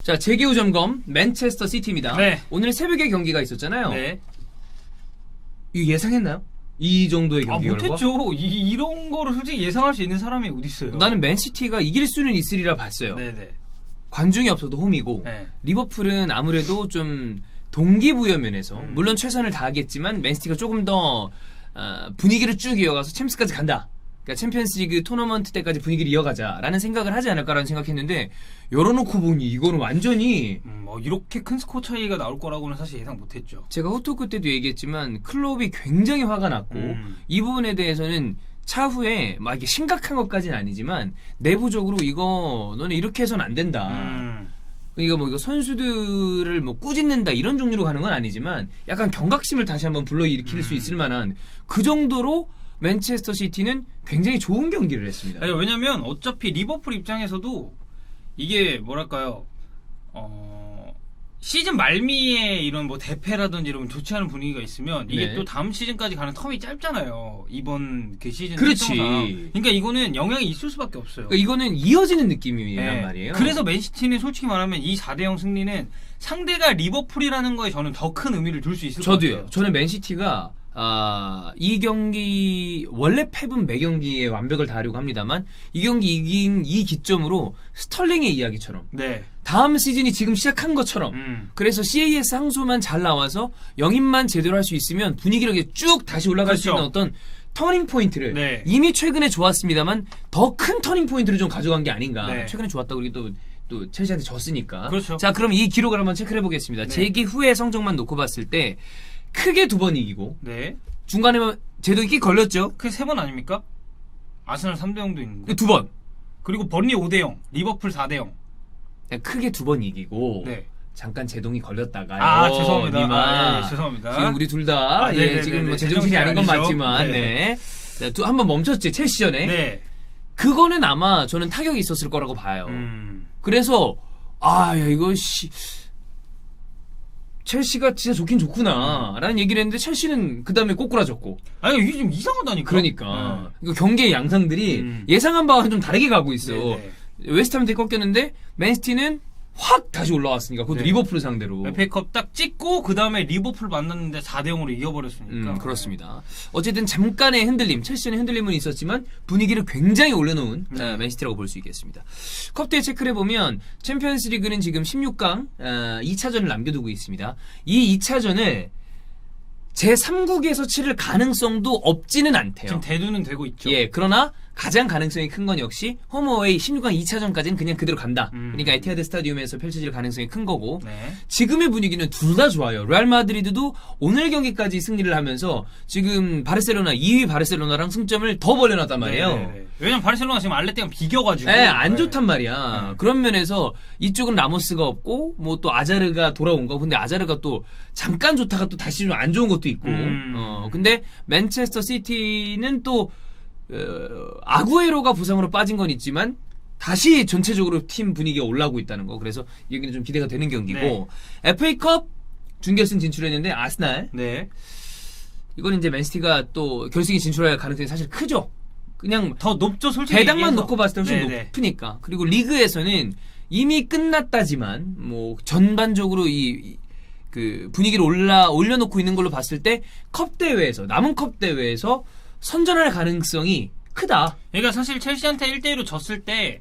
자, 재기후 점검 맨체스터 시티입니다. 네. 오늘 새벽에 경기가 있었잖아요. 네. 이거 예상했나요? 이 정도의 경기 결과? 못했죠. 이런 거를 솔직히 예상할 수 있는 사람이 어디 있어요? 나는 맨시티가 이길 수는 있으리라 봤어요. 네네. 관중이 없어도 홈이고 네. 리버풀은 아무래도 좀 동기부여 면에서 물론 최선을 다하겠지만 맨시티가 조금 더 분위기를 쭉 이어가서 챔스까지 간다. 그러니까 챔피언스리그 토너먼트 때까지 분위기를 이어가자라는 생각을 하지 않을까라는 생각했는데 열어놓고 보니 이거는 완전히 이렇게 큰 스코어 차이가 나올 거라고는 사실 예상 못했죠. 제가 호토크 때도 얘기했지만 클롭이 굉장히 화가 났고 이 부분에 대해서는 차후에 막 이게 심각한 것까지는 아니지만 내부적으로 이거 너네 이렇게 해서는 안 된다. 이거 선수들을 꾸짖는다 이런 종류로 가는 건 아니지만 약간 경각심을 다시 한번 불러일으킬 수 있을 만한 그 정도로 맨체스터 시티는 굉장히 좋은 경기를 했습니다. 아니, 왜냐면 어차피 리버풀 입장에서도 이게 뭐랄까요, 시즌 말미에 이런 대패라든지 이런 좋지 않은 분위기가 있으면 이게 네. 또 다음 시즌까지 가는 텀이 짧잖아요. 이번 그 시즌. 그렇지. 그러니까 이거는 영향이 있을 수밖에 없어요. 그러니까 이거는 이어지는 느낌이란 네. 말이에요. 그래서 맨시티는 솔직히 말하면 이 4대0 승리는 상대가 리버풀이라는 거에 저는 더 큰 의미를 둘 수 있을 것 같아요. 저도요. 저는 맨시티가 이 경기 원래 패분 매 경기에 완벽을 다하려고 합니다만 이 경기 이긴 이 기점으로 스털링의 이야기처럼 네. 다음 시즌이 지금 시작한 것처럼 그래서 CAS 항소만 잘 나와서 영입만 제대로 할 수 있으면 분위기를 이렇게 쭉 다시 올라갈 수 있는 어떤 터닝 포인트를 네. 이미 최근에 좋았습니다만 더 큰 터닝 포인트를 좀 가져간 게 아닌가. 네. 최근에 좋았다고 우리 또 첼시한테 졌으니까. 그렇죠. 자, 그럼 이 기록을 한번 체크해 보겠습니다. 네. 재기 후의 성적만 놓고 봤을 때 크게 2번 이기고 네. 중간에 제도 이기 걸렸죠. 그게 3번 아닙니까? 아스널 3대0도 있는데. 2번. 그리고 번리 5대0, 리버풀 4대0. 크게 2번 이기고 네. 잠깐 제동이 걸렸다가요. 죄송합니다. 니마. 네, 죄송합니다. 지금 우리 둘 다 지금 제정신이 아닌 건 아니죠. 맞지만 네. 한번 멈췄지 첼시전에. 네. 그거는 아마 저는 타격이 있었을 거라고 봐요. 그래서 야 이거 첼시가 진짜 좋긴 좋구나 라는 얘기를 했는데 첼시는 그 다음에 꼬꾸라졌고. 아니 이게 좀 이상하다니까. 그러니까 이거 경기의 양상들이 예상한 바와는 좀 다르게 가고 있어. 네네. 웨스트햄한테 꺾였는데 맨시티는 확 다시 올라왔으니까 그것도 네. 리버풀 상대로. FA컵 딱 찍고 그 다음에 리버풀 만났는데 4대0으로 이겨버렸으니까. 그렇습니다. 어쨌든 잠깐의 흔들림, 첼시의 흔들림은 있었지만 분위기를 굉장히 올려놓은 맨시티라고 볼 수 있겠습니다. 컵대회 체크를 해보면 챔피언스리그는 지금 16강 2차전을 남겨두고 있습니다. 이 2차전을 제3국에서 치를 가능성도 없지는 않대요. 지금 대두는 되고 있죠. 예, 그러나 가장 가능성이 큰 건 역시 홈어웨이 16강 2차전까지는 그냥 그대로 간다. 그러니까 에티하드 스타디움에서 펼쳐질 가능성이 큰 거고 네. 지금의 분위기는 둘 다 좋아요. 레알 마드리드도 오늘 경기까지 승리를 하면서 지금 바르셀로나 2위 바르셀로나랑 승점을 더 벌려놨단 말이에요. 네네네. 왜냐면 바르셀로나 지금 알레티랑 비겨가지고. 네, 안 좋단 말이야. 그런 면에서 이쪽은 라모스가 없고 또 아자르가 돌아온 거. 근데 아자르가 또 잠깐 좋다가 또 다시 좀 안 좋은 것도 있고. 근데 맨체스터 시티는 또 아구에로가 부상으로 빠진 건 있지만 다시 전체적으로 팀 분위기가 올라오고 있다는 거. 그래서 이 경기는 좀 기대가 되는 경기고. 네. FA컵 준결승 진출했는데 아스날. 네. 이거는 이제 맨시티가 또 결승에 진출할 가능성이 사실 크죠. 그냥 더 높죠, 솔직히. 배당만 얘기해서. 놓고 봤을 때 훨씬 네네. 높으니까. 그리고 리그에서는 이미 끝났다지만 전반적으로 그 분위기를 올려놓고 있는 걸로 봤을 때 컵 대회에서 남은 컵 대회에서 선전할 가능성이 크다. 그러니까 사실 첼시한테 1대1로 졌을 때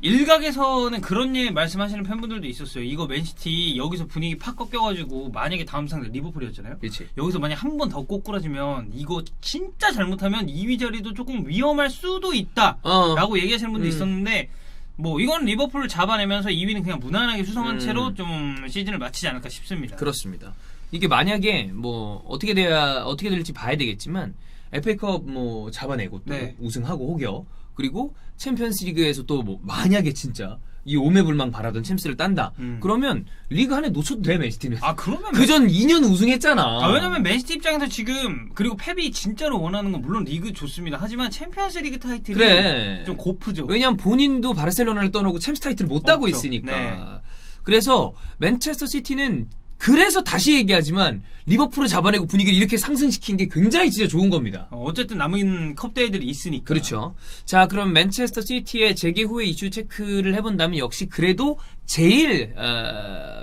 일각에서는 그런 예 말씀하시는 팬분들도 있었어요. 이거 맨시티 여기서 분위기 팍 꺾여가지고 만약에 다음 상대 리버풀이었잖아요. 그렇지. 여기서 만약 한 번 더 꼬꾸라지면 이거 진짜 잘못하면 2위 자리도 조금 위험할 수도 있다 라고 얘기하시는 분도 있었는데 이건 리버풀을 잡아내면서 2위는 그냥 무난하게 수성한 채로 좀 시즌을 마치지 않을까 싶습니다. 그렇습니다. 이게 만약에 어떻게 될지 봐야 되겠지만 FA컵 잡아내고 또 네. 우승하고 혹여 그리고 챔피언스리그에서 또 만약에 진짜 이 오매불망 바라던 챔스를 딴다. 그러면 리그 한 해 놓쳐도 돼 맨시티는. 그러면 그전 2년 우승했잖아. 왜냐면 맨시티 입장에서 지금 그리고 펩이 진짜로 원하는 건 물론 리그 좋습니다. 하지만 챔피언스리그 타이틀이 그래. 좀 고프죠. 왜냐면 본인도 바르셀로나를 떠나고 챔스 타이틀을 못 따고 없죠. 있으니까. 네. 그래서 맨체스터 시티는 그래서 다시 얘기하지만 리버풀을 잡아내고 분위기를 이렇게 상승시킨 게 굉장히 진짜 좋은 겁니다. 어쨌든 남은 컵 대회들이 있으니까. 그렇죠. 자, 그럼 맨체스터 시티의 재개 후에 이슈 체크를 해본다면 역시 그래도 제일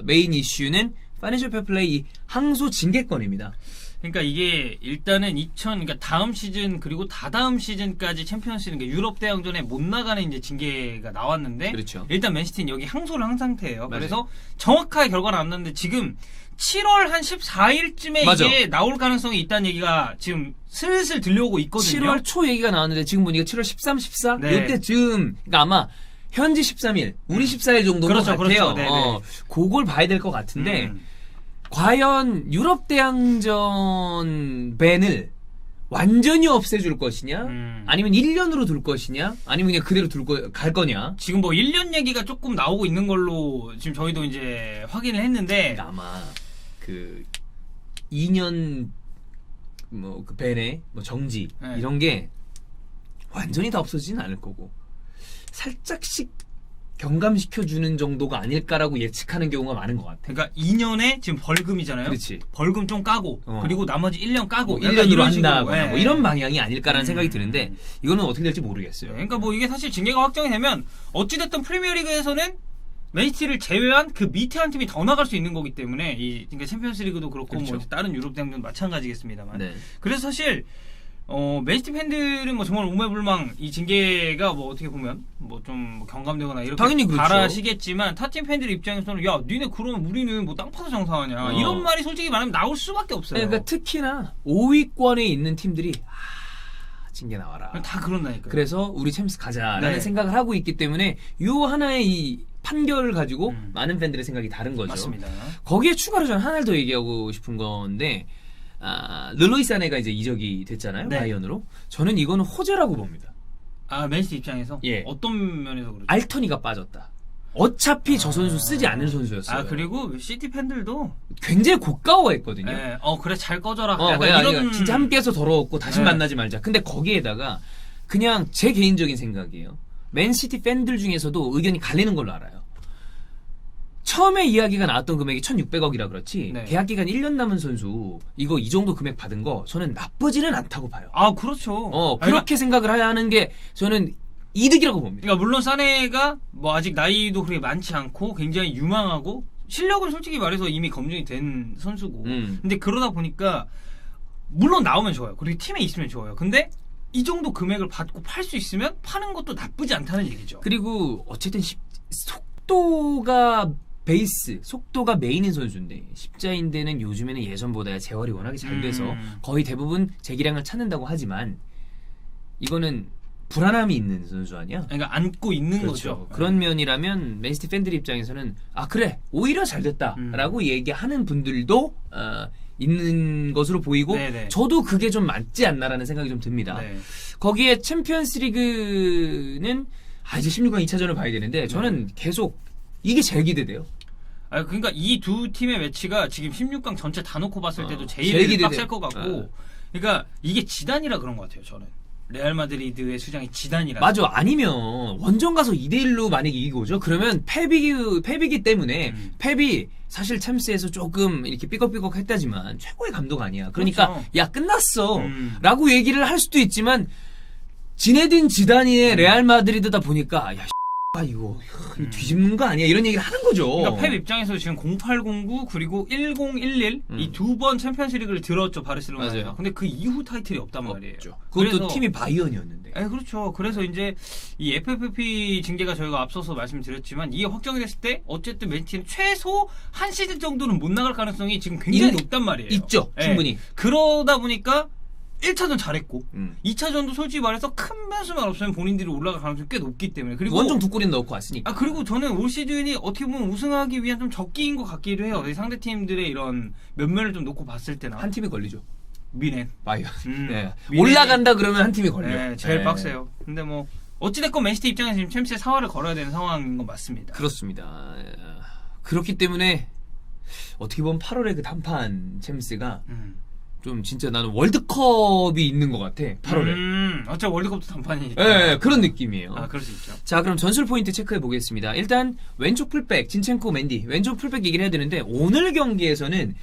메인 이슈는 파이낸셜 페어플레이 항소 징계권입니다. 그러니까 이게 일단은 그러니까 다음 시즌 그리고 다다음 시즌까지 챔피언스 리그 유럽 대항전에 못 나가는 이제 징계가 나왔는데 그렇죠. 일단 맨시티는 여기 항소를 한 상태예요. 맞아요. 그래서 정확하게 결과는 안 났는데 지금 7월 한 14일쯤에 맞아. 이게 나올 가능성이 있다는 얘기가 지금 슬슬 들려오고 있거든요. 7월 초 얘기가 나왔는데 지금 보니까 7월 13, 14 네. 이때쯤 그러니까 아마 현지 13일, 우리 14일 정도 그렇죠, 같아요. 그렇죠. 네네. 그걸 봐야 될 것 같은데 과연 유럽 대항전 밴을 완전히 없애줄 것이냐? 아니면 1년으로 둘 것이냐? 아니면 그냥 그대로 갈 거냐? 지금 뭐 1년 얘기가 조금 나오고 있는 걸로 지금 저희도 이제 확인을 했는데 그러니까 아마 그 2년 뭐 그 밴의 뭐 정지 네. 이런 게 완전히 다 없어지진 않을 거고 살짝씩 경감시켜주는 정도가 아닐까라고 예측하는 경우가 많은 것 같아. 그러니까 2년에 지금 벌금이잖아요. 그렇지. 벌금 좀 까고 그리고 나머지 1년 까고 뭐 1년으로 이런 식으로. 한다거나 뭐 예. 이런 방향이 아닐까라는 생각이 드는데 이거는 어떻게 될지 모르겠어요. 그러니까 뭐 이게 사실 징계가 확정이 되면 어찌됐든 프리미어리그에서는 맨시티를 제외한 그 밑에 한 팀이 더 나갈 수 있는 거기 때문에 그러니까 챔피언스리그도 그렇고 그렇죠. 뭐 이제 다른 유럽 대항전 마찬가지겠습니다만. 네. 그래서 사실 맨시티 팬들은 뭐 정말 오매불망 이 징계가 뭐 어떻게 보면 뭐 좀 경감되거나 이렇게 당연히 그렇죠. 바라시겠지만 타팀 팬들 입장에서는 야 니네 그러면 우리는 뭐 땅 파서 장사하냐 이런 말이 솔직히 말하면 나올 수밖에 없어요. 그러니까 특히나 5위권에 있는 팀들이 징계 나와라. 다 그런다니까요. 그래서 우리 챔스 가자라는 네. 생각을 하고 있기 때문에 요 하나의 이 판결을 가지고 많은 팬들의 생각이 다른 거죠. 맞습니다. 거기에 추가로 저는 하나를 더 얘기하고 싶은 건데 르로이 사네가 이제 이적이 됐잖아요. 네. 바이언으로. 저는 이거는 호재라고 봅니다. 맨시티 입장에서 예. 어떤 면에서 그렇죠? 알터니가 빠졌다. 어차피 저 선수 쓰지 않을 선수였어요. 그리고 시티 팬들도 굉장히 고가워했거든요. 그래 잘 꺼져라. 이런 진짜 함께해서 더러웠고 다시 네. 만나지 말자. 근데 거기에다가 그냥 제 개인적인 생각이에요. 맨시티 팬들 중에서도 의견이 갈리는 걸로 알아요. 처음에 이야기가 나왔던 금액이 1,600억이라 그렇지 네. 계약 기간 1년 남은 선수 이거 이 정도 금액 받은 거 저는 나쁘지는 않다고 봐요. 그렇죠. 그렇게 생각을 하는 게 저는 이득이라고 봅니다. 그러니까 물론 사네가 뭐 아직 나이도 그렇게 많지 않고 굉장히 유망하고 실력은 솔직히 말해서 이미 검증이 된 선수고. 근데 그러다 보니까 물론 나오면 좋아요. 그리고 팀에 있으면 좋아요. 근데 이 정도 금액을 받고 팔 수 있으면 파는 것도 나쁘지 않다는 얘기죠. 그리고 어쨌든 속도가 속도가 메인인 선수인데 십자인대는 요즘에는 예전보다 재활이 워낙에 잘 돼서 거의 대부분 재기량을 찾는다고 하지만 이거는 불안함이 있는 선수 아니야? 그러니까 안고 있는 그렇죠. 거죠. 그런 면이라면 맨시티 팬들 입장에서는 그래 오히려 잘 됐다라고 얘기하는 분들도 있는 것으로 보이고 네네. 저도 그게 좀 맞지 않나라는 생각이 좀 듭니다. 네. 거기에 챔피언스리그는 이제 16강 2차전을 봐야 되는데 저는 계속 이게 제일 기대돼요. 그러니까 이 두 팀의 매치가 지금 16강 전체 다 놓고 봤을 때도 제일 제일 기대돼요. 빡셀 것 같고 그러니까 이게 지단이라 그런 것 같아요. 저는 레알 마드리드의 수장이 지단이라. 맞아. 아니면 원정 가서 2대1로 만약에 이기고 오죠. 그러면 패비기 때문에 펩이 사실 챔스에서 조금 이렇게 삐걱삐걱 했다지만 최고의 감독 아니야. 그러니까 그렇죠. 야 끝났어 라고 얘기를 할 수도 있지만 지네딘 지단이의 레알 마드리드다 보니까 야 이거 뒤집는 거 아니야 이런 얘기를 하는 거죠. 그러니까 펩 입장에서 지금 0809 그리고 1011 이 두 번 챔피언스리그를 들었죠 바르셀로나에서. 맞아요. 근데 그 이후 타이틀이 없단 말이에요. 그것도 팀이 바이언이었는데. 그렇죠. 그래서 이제 이 FFP 징계가 저희가 앞서서 말씀드렸지만 이게 확정이 됐을 때 어쨌든 맨시티는 최소 한 시즌 정도는 못 나갈 가능성이 지금 굉장히 높단 말이에요. 있죠. 충분히. 그러다 보니까 1차전 잘했고 2차전도 솔직히 말해서 큰 변수만 없으면 본인들이 올라갈 가능성이 꽤 높기 때문에 그리고 원정 두 골이나 넣고 왔으니까. 그리고 저는 올 시즌이 어떻게 보면 우승하기 위한 좀 적기인 것 같기도 해요. 상대 팀들의 이런 면면을 좀 놓고 봤을 때나 한 팀이 걸리죠. 미넨 바이언. 네. 미넨이- 올라간다 그러면 한 팀이 걸려. 네, 제일 빡세요. 근데 뭐 어찌됐건 맨시티 입장에서 지금 챔스에 사활을 걸어야 되는 상황인 건 맞습니다. 그렇습니다. 그렇기 때문에 어떻게 보면 8월에 그 단판 챔스가 좀 진짜 나는 월드컵이 있는 것 같아. 8월에. 어차피 월드컵도 단판이니까. 네, 그런 느낌이에요. 아, 그럴 수 있죠. 자, 그럼 전술 포인트 체크해 보겠습니다. 일단 왼쪽 풀백 진첸코 맨디 왼쪽 풀백 얘기를 해야 되는데 오늘 경기에서는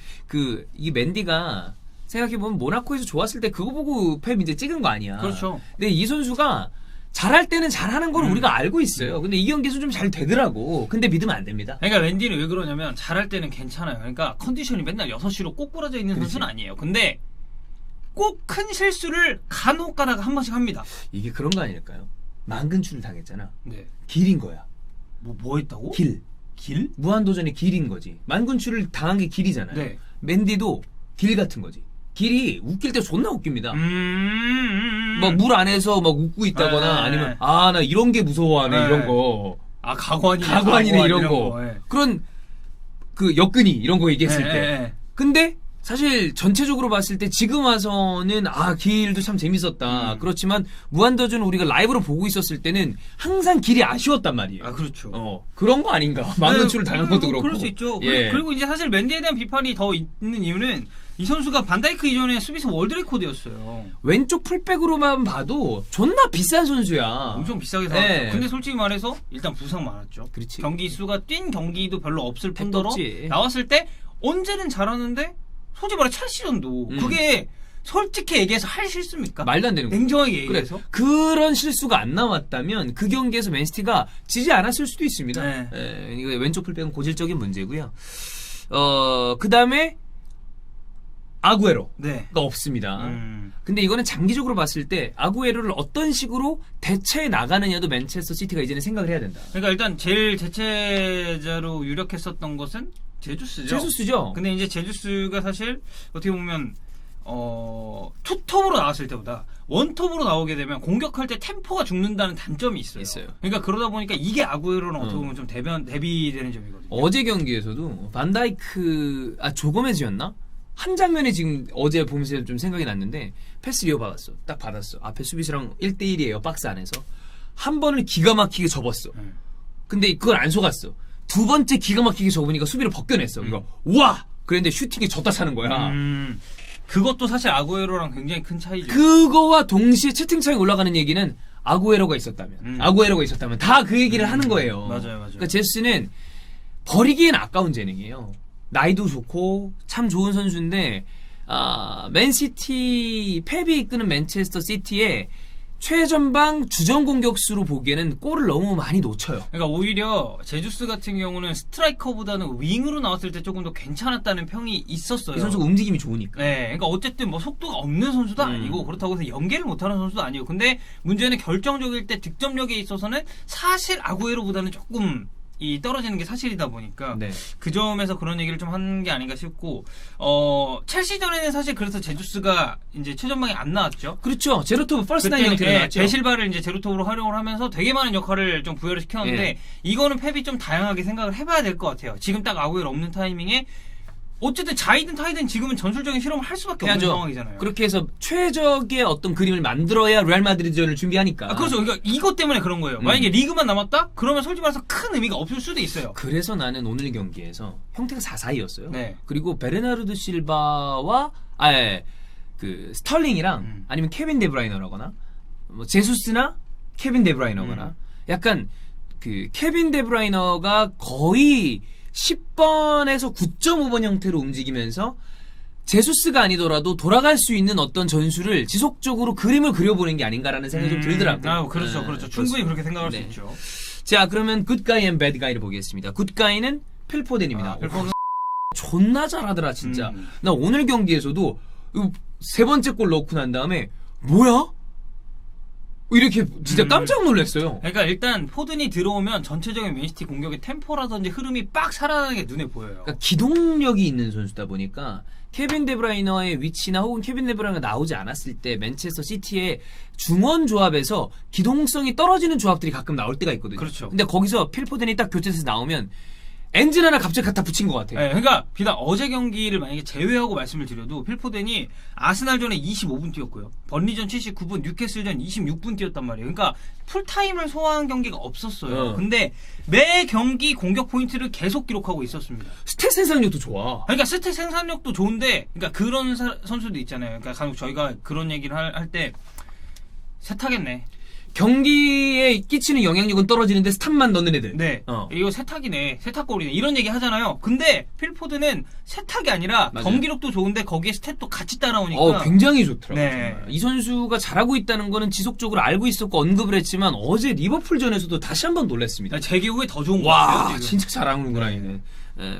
이 맨디가 생각해보면 모나코에서 좋았을 때 그거 보고 펩 이제 찍은 거 아니야. 그렇죠. 근데 이 선수가 잘할 때는 잘하는 걸 우리가 알고 있어요. 근데 이 경기에서 좀 잘 되더라고. 근데 믿으면 안 됩니다. 그러니까 웬디는 왜 그러냐면 잘할 때는 괜찮아요. 그러니까 컨디션이 맨날 6시로 꼬꾸라져 있는 그렇지. 선수는 아니에요. 근데 꼭 큰 실수를 간혹 가다가 한 번씩 합니다. 이게 그런 거 아닐까요? 만근출을 당했잖아. 네. 길인 거야. 뭐 했다고? 길. 길? 무한도전의 길인 거지. 만근출을 당한 게 길이잖아요. 네. 맨디도 길 같은 거지. 길이 웃길 때 존나 웃깁니다. 막 물 안에서 막 웃고 있다거나 네. 아니면 나 이런 게 무서워하네 네. 이런 거. 아, 가관이네 이런 거. 네. 그런 역근이 이런 거 얘기했을 네, 때. 네. 근데 사실 전체적으로 봤을 때 지금 와서는 길도 참 재밌었다. 그렇지만 무한도전을 우리가 라이브로 보고 있었을 때는 항상 길이 아쉬웠단 말이에요. 아, 그렇죠. 그런 거 아닌가? 만근출을 당한 것도 그렇고. 그럴 수 있죠. 예. 그리고 이제 사실 맨디에 대한 비판이 더 있는 이유는 이 선수가 반다이크 이전에 수비수 월드 레코드였어요. 왼쪽 풀백으로만 봐도 존나 비싼 선수야. 엄청 비싸게 사왔죠. 네. 근데 솔직히 말해서 일단 부상 많았죠. 그렇지. 경기 수가 뛴 경기도 별로 없을 택도 뿐더러 없지. 나왔을 때 언제는 잘하는데 솔직히 말해 첼시전도 그게 솔직히 얘기해서 할 실수입니까? 말도 안 되는 거야. 냉정하게 그래. 얘기해서. 그런 실수가 안 나왔다면 그 경기에서 맨시티가 지지 않았을 수도 있습니다. 네. 이거 왼쪽 풀백은 고질적인 문제고요. 그 다음에 아구에로가 네. 없습니다. 근데 이거는 장기적으로 봤을 때 아구에로를 어떤 식으로 대체해 나가느냐도 맨체스터 시티가 이제는 생각을 해야 된다. 그러니까 일단 제일 대체자로 유력했었던 것은 제주스죠. 제수스죠. 근데 이제 제주스가 사실 어떻게 보면 투톱으로 나왔을 때보다 원톱으로 나오게 되면 공격할 때 템포가 죽는다는 단점이 있어요. 그러니까 그러다 보니까 이게 아구에로랑 어떻게 보면 좀 대비되는 점이거든요. 어제 경기에서도 반다이크 조고메즈였나? 한 장면이 지금 어제 보면서 좀 생각이 났는데 패스 이어받았어. 딱 받았어. 앞에 수비수랑 1대1이에요. 박스 안에서. 한 번을 기가 막히게 접었어. 근데 그걸 안 속았어. 두 번째 기가 막히게 접으니까 수비를 벗겨냈어. 그러니까 와! 그랬는데 슈팅이 졌다 차는 거야. 그것도 사실 아구에로랑 굉장히 큰 차이죠. 그거와 동시에 채팅창에 올라가는 얘기는 아구에로가 있었다면 다 그 얘기를 하는 거예요. 맞아요. 그러니까 제스는 버리기엔 아까운 재능이에요. 나이도 좋고 참 좋은 선수인데 맨시티 펩이 이끄는 맨체스터 시티의 최전방 주전 공격수로 보기에는 골을 너무 많이 놓쳐요. 그러니까 오히려 제주스 같은 경우는 스트라이커보다는 윙으로 나왔을 때 조금 더 괜찮았다는 평이 있었어요. 이 선수가 움직임이 좋으니까. 네, 그러니까 어쨌든 뭐 속도가 없는 선수도 아니고 그렇다고 해서 연계를 못하는 선수도 아니고. 근데 문제는 결정적일 때 득점력에 있어서는 사실 아구에로보다는 조금 떨어지는 게 사실이다 보니까 네. 그 점에서 그런 얘기를 좀 하는 게 아닌가 싶고 첼시전에는 사실 그래서 제주스가 이제 최전방에 안 나왔죠. 그렇죠. 제로톱 퍼스트 나인 형태로 그때는 나왔죠. 베실바를 이제 제로톱으로 활용을 하면서 되게 많은 역할을 좀 부여를 시켰는데 예. 이거는 펩이 좀 다양하게 생각을 해봐야 될 것 같아요. 지금 딱 아구에로 없는 타이밍에 어쨌든 자이든 타이든 지금은 전술적인 실험을 할 수밖에 없는 해야죠. 상황이잖아요. 그렇게 해서 최적의 어떤 그림을 만들어야 레알 마드리드전을 준비하니까. 그렇죠. 그러니까 이것 때문에 그런 거예요. 만약에 리그만 남았다? 그러면 솔직히 말해서 큰 의미가 없을 수도 있어요. 그래서 나는 오늘 경기에서 형태가 4-4-2였어요. 네. 그리고 베르나르도 실바와 그 스털링이랑 아니면 케빈 데브라이너라거나 뭐 제수스나 케빈 데브라이너거나 약간 그 케빈 데브라이너가 거의 10번에서 9.5번 형태로 움직이면서 제수스가 아니더라도 돌아갈 수 있는 어떤 전술을 지속적으로 그림을 그려보는 게 아닌가라는 생각이 좀 들더라고요. 그렇죠. 충분히 그렇게 생각할 수 있죠. 자, 그러면 굿가이 앤 배드가이를 보겠습니다. 굿가이는 필포덴입니다. 필포덴 존나 잘하더라 진짜. 나 오늘 경기에서도 세 번째 골 넣고 난 다음에 뭐야? 이렇게 진짜 깜짝 놀랐어요. 그러니까 일단 포든이 들어오면 전체적인 맨시티 공격의 템포라든지 흐름이 빡 살아나는 게 눈에 보여요. 그러니까 기동력이 있는 선수다 보니까 케빈 데브라이너의 위치나 혹은 케빈 데브라이너가 나오지 않았을 때 맨체스터 시티의 중원 조합에서 기동성이 떨어지는 조합들이 가끔 나올 때가 있거든요. 그렇죠. 근데 거기서 필포덴이 딱 교체돼서 나오면 엔진 하나 갑자기 갖다 붙인 것 같아. 네, 그러니까 비단 어제 경기를 만약에 제외하고 말씀을 드려도 필포덴이 아스날전에 25분 뛰었고요. 번리전 79분, 뉴캐슬전 26분 뛰었단 말이에요. 그러니까 풀타임을 소화한 경기가 없었어요. 근데 매 경기 공격 포인트를 계속 기록하고 있었습니다. 스탯 생산력도 좋아. 그러니까 스탯 생산력도 좋은데, 그러니까 그런 선수도 있잖아요. 그러니까 간혹 저희가 그런 얘기를 할 때 세타겠네. 경기에 끼치는 영향력은 떨어지는데 스탑만 넣는 애들. 네. 이거 세탁이네. 세탁골이네. 이런 얘기 하잖아요. 근데 필포드는 세탁이 아니라 맞아요. 경기력도 좋은데 거기에 스탯도 같이 따라오니까. 굉장히 좋더라고요. 네. 정말. 이 선수가 잘하고 있다는 거는 지속적으로 알고 있었고 언급을 했지만 어제 리버풀전에서도 다시 한번 놀랐습니다. 재기 후에 더 좋은 거 와, 같아요. 진짜 잘하는구나 얘는.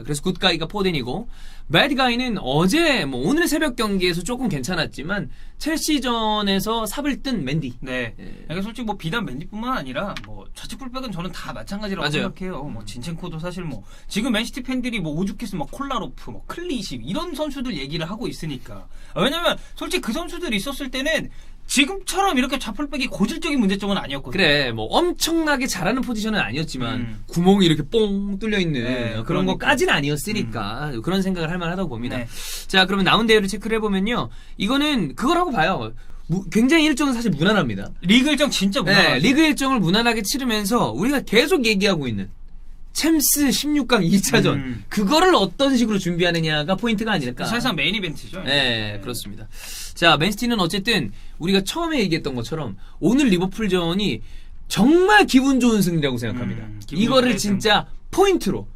그래서 굿가이가 포덴이고 배드가이는 어제 오늘 새벽 경기에서 조금 괜찮았지만 첼시전에서 삽을 뜬 맨디. 네. 그러니까 솔직히 뭐 비단 맨디뿐만 아니라 뭐 좌측 풀백은 저는 다 마찬가지라고 맞아요. 생각해요. 뭐 진첸코도 사실 뭐 지금 맨시티 팬들이 뭐 오죽해서 뭐 콜라로프, 뭐 클리시 이런 선수들 얘기를 하고 있으니까. 왜냐면 솔직히 그 선수들 있었을 때는 지금처럼 이렇게 좌풀백이 고질적인 문제점은 아니었거든요. 그래, 엄청나게 잘하는 포지션은 아니었지만 구멍이 이렇게 뽕 뚫려 있는 그런 그러니까. 것까지는 아니었으니까 그런 생각을 할 만하다고 봅니다. 네. 자, 그러면 나온 대회를 체크를 해보면요, 이거는 그거라고 봐요. 굉장히 일정은 사실 무난합니다. 리그 일정 진짜 무난하죠. 네, 리그 일정을 무난하게 치르면서 우리가 계속 얘기하고 있는 챔스 16강 2차전 그거를 어떤 식으로 준비하느냐가 포인트가 아닐까. 사실상 메인 이벤트죠. 네, 그렇습니다. 자, 맨시티는 어쨌든 우리가 처음에 얘기했던 것처럼 오늘 리버풀전이 정말 기분 좋은 승리라고 생각합니다. 이거를 진짜 포인트로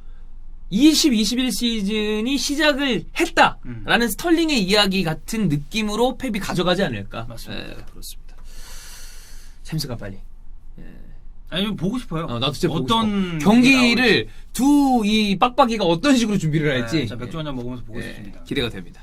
20-21 시즌이 시작을 했다라는 스털링의 이야기 같은 느낌으로 펩이 가져가지 않을까. 맞습니다. 네, 그렇습니다. 챔스가 빨리. 아니 보고 싶어요. 나도 진짜 보고 어떤 싶어. 경기를 이 빡빡이가 어떤 식으로 준비를 할지. 자, 맥주 한잔 먹으면서 보고 싶습니다. 기대가 됩니다.